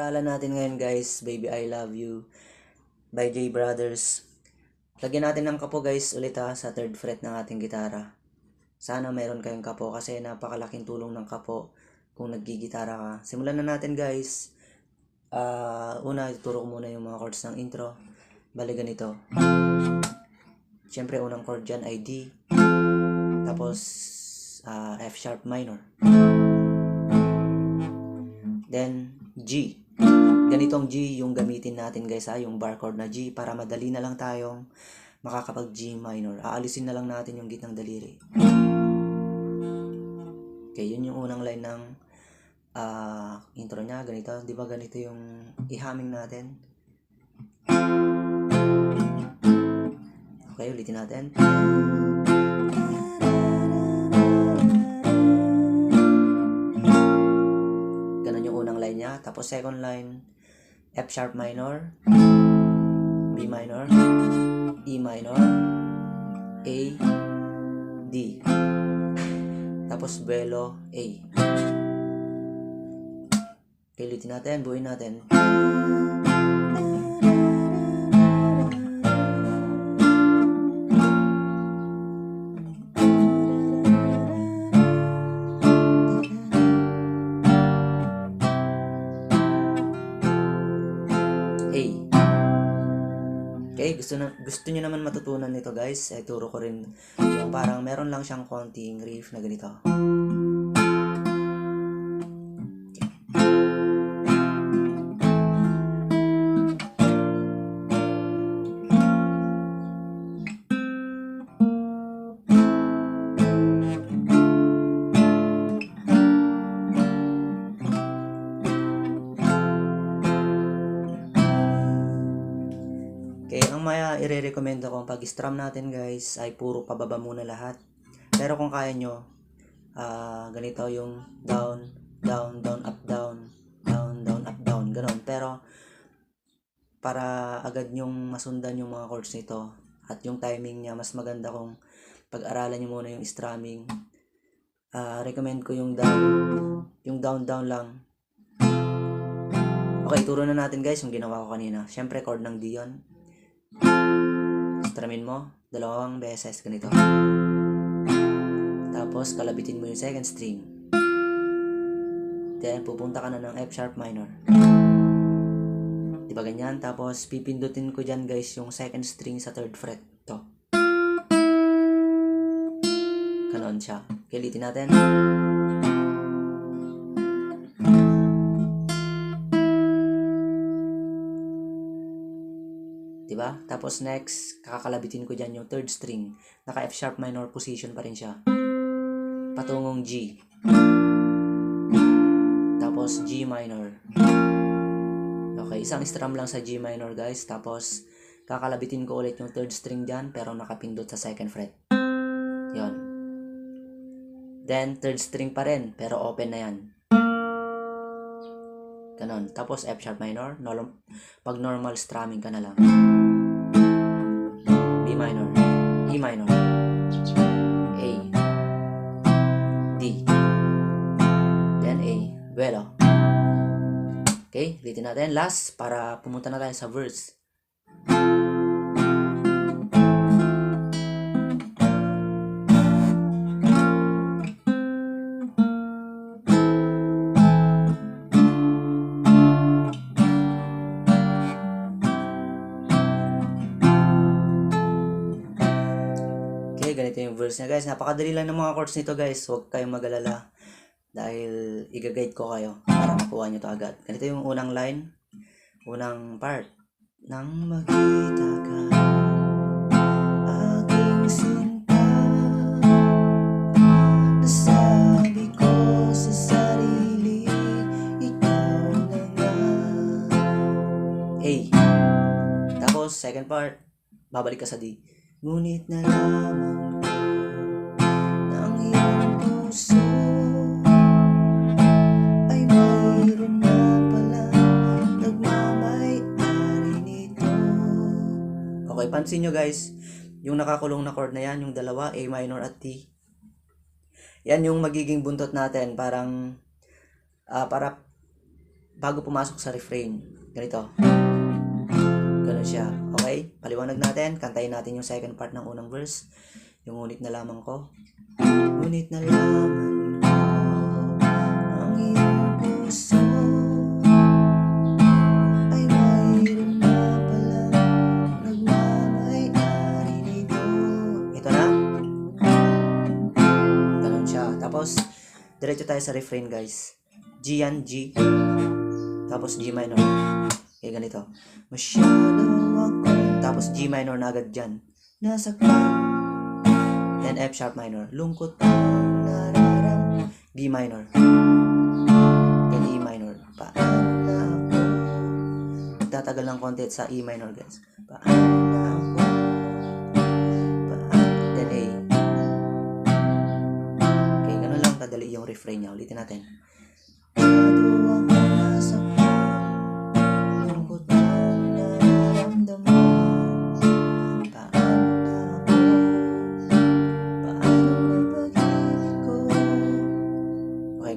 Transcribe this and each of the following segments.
Alaala natin ngayon guys, Baby I Love You by J Brothers. Lagyan natin ng kapo guys ulit sa third fret ng ating gitara. Sana mayroon kayong kapo kasi napakalaking tulong ng kapo kung naggigitara ka. Simulan na natin guys. Una, ituturo ko muna yung mga chords ng intro. Bali ganito. Siyempre unang chord dyan ay D. Tapos F sharp minor. Then G. Ganitong G yung gamitin natin guys yung bar chord na G para madali na lang tayong makakapag G minor. Aalisin na lang natin yung gitnang daliri. Okay, yun yung unang line ng intro niya. Ganito, di ba ganito yung i-humming natin? Okay, ulitin natin. Tapos second line, F sharp minor, B minor, E minor, A, D. Tapos buelo, A. Okay, ulitin natin, buuin natin. Okay, gusto niyo naman matutunan nito guys, turo ko rin yung parang meron lang siyang konting riff na ganito. Ang maya i-recommend ko pag-strum natin guys ay puro pababa muna lahat. Pero kung kaya nyo, ganito yung down, down, down, up, down, down, down, up, down, ganon. Pero para agad nyong masundan yung mga chords nito at yung timing niya, mas maganda kung pag-aralan nyo muna yung strumming. Recommend ko yung down, down lang. Okay, turo na natin guys yung ginawa ko kanina. Syempre chord ng D yun. Strumin mo 2 beses ganito. Tapos kalabitin mo yung second string. Then pupunta ka na ng F sharp minor. Diba ganyan? Tapos pipindutin ko dyan guys yung second string sa third fret. To. Ganon siya. Kilitin natin. Diba? Tapos next, kakakalabitin ko dyan yung third string. Naka F sharp minor position pa rin siya. Patungong G. Tapos G minor. Okay, isang strum lang sa G minor guys. Tapos kakalabitin ko ulit yung third string dyan pero nakapindot sa second fret. Yon. Then third string pa rin pero open na yan. Ganon. Tapos F sharp minor. Pag normal strumming ka na lang. B minor, E minor, A, D, then A, buelo. Okay, ulitin natin. Last, para pumunta na tayo sa verse. Ganito yung verse niya guys. Napakadali lang ng mga chords nito guys. Huwag kayong mag-alala dahil i-guide ko kayo para makuha nyo to agad. Ganito yung unang line, unang part. Nang makita ka, aking sinta, nasabi ko sa sarili, ikaw na nga. A. Tapos second part, babalik ka sa D. Ngunit nalaman ko ng iyong puso ay mayroon na pala nagmamay-ari nito. Okay, pansin nyo guys, yung nakakulong na chord na yan, yung dalawa, A minor at T. Yan yung magiging buntot natin, parang para bago pumasok sa refrain. Ganito. Ganun siya. Okay? Paliwanag natin. Kantayin natin yung second part ng unang verse. Yung ngunit na lamang ko. Ngunit na lamang ko ang iyong puso ay mayroon na palang nagmamay-ari nito. Ito na. Ganun siya. Tapos, diretso tayo sa refrain, guys. G yan, G. Tapos G minor. Okay, ganito. Masyado ako. Tapos G minor na agad dyan. Nasaktan. Then F sharp minor. Lungkot ang nararam. B minor. Then E minor. Paano na ako? Tatagal ng konti sa E minor, guys. Paano na ako? Then A. Okay, ganun lang kadali yung refrain niya. Ulitin natin.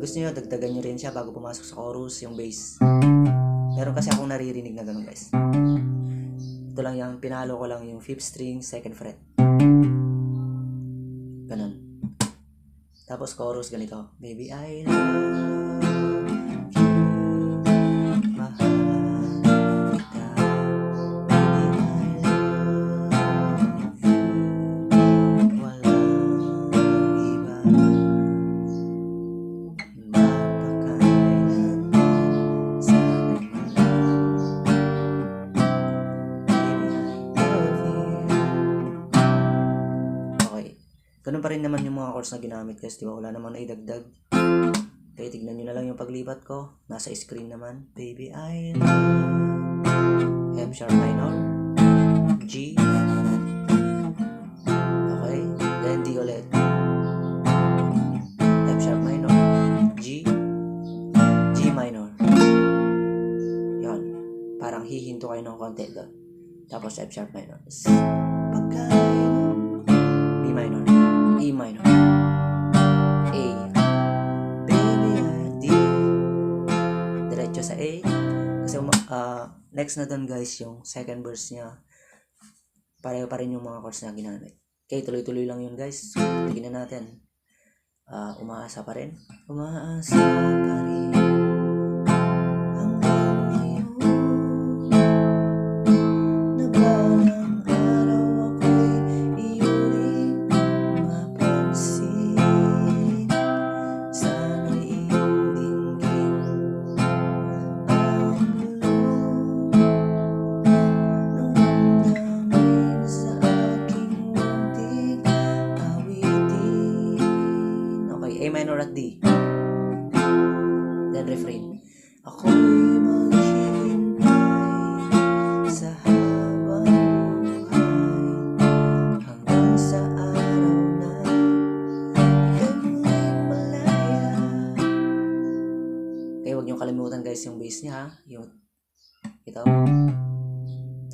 Gusto nyo, dagdagan nyo rin siya bago pumasok sa chorus, yung bass. Meron kasi akong naririnig na ganun, guys. Ito lang yung, pinalo ko lang yung 5th string, 2nd fret. Ganun. Tapos chorus, ganito. Baby, I love you. Mahal kita. Baby, I love you. Walang iba. Ganun pa rin naman yung mga chords na ginamit, guys, di ba? Wala naman na idagdag. Okay, tignan nyo na lang yung paglipat ko. Nasa screen naman. Baby, I love. F sharp minor. G. Okay, then D ulit. F sharp minor. G. G minor. Yan. Parang hihinto kayo ng konti doon. Tapos F sharp minor. B minor. E minor. A. Baby, D. Diretso sa A. Kasi next na doon, guys, yung second verse niya. Pareho pa rin yung mga chords na ginamit. Okay, tuloy-tuloy lang yun, guys. Tignan natin. Umaasa pa rin. Umaasa pa rin. A minor at D. Then refrain. Ako'y maghihintay sa habang buhay hanggang sa araw na ika'y muling malaya. Okay, huwag niyong kalimutan, guys, yung bass niya, ha? Yung ito.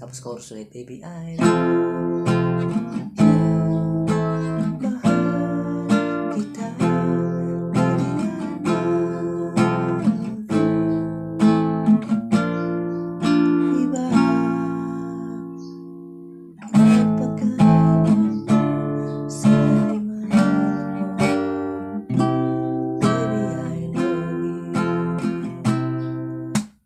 Tapos chorus ulit. Baby, I love you.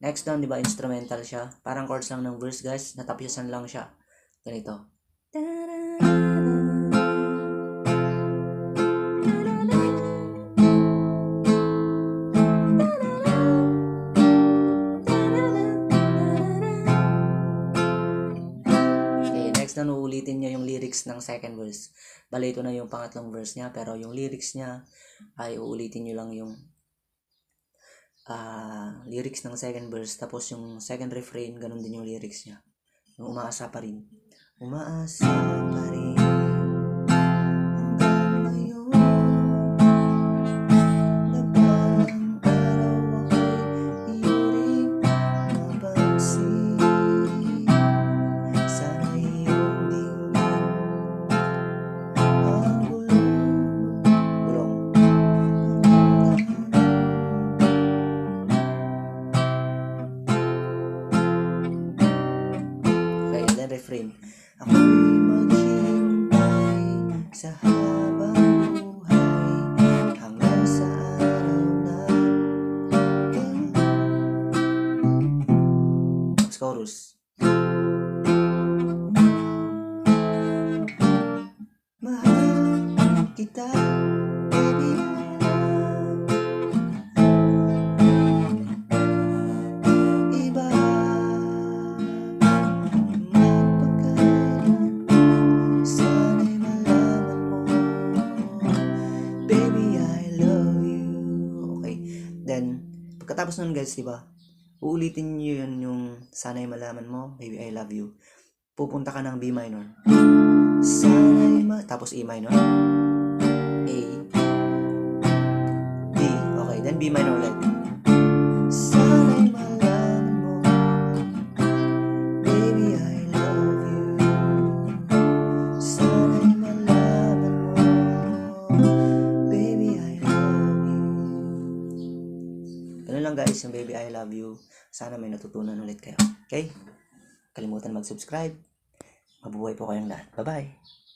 Next down, di ba, instrumental siya. Parang chords lang ng verse, guys. Natapyasan lang siya. Ganito. Okay, next down, uulitin niya yung lyrics ng second verse. Bale, ito na yung pangatlong verse niya, pero yung lyrics niya ay uulitin niyo lang yung lyrics ng second verse, tapos yung second refrain, ganun din yung lyrics niya. Yung umaasa pa rin. Umaasa pa rin hanggang ngayon na parang araw ako'y iyong mapansin. Sana iyong dingin ang bulong Then, pagkatapos nun guys, di ba? Uulitin nyo yun yung sana'y malaman mo, baby I love you. Pupunta ka ng B minor. Tapos E minor. A. B. Okay, then B minor ulit. Sana'y malaman mo, baby I love you. Sana'y malaman mo, baby I love you. Ganun lang guys, yung baby I love you. Sana may natutunan ulit kayo. Okay? Kalimutan mag-subscribe. Mabuhay po kayong lahat. Bye-bye!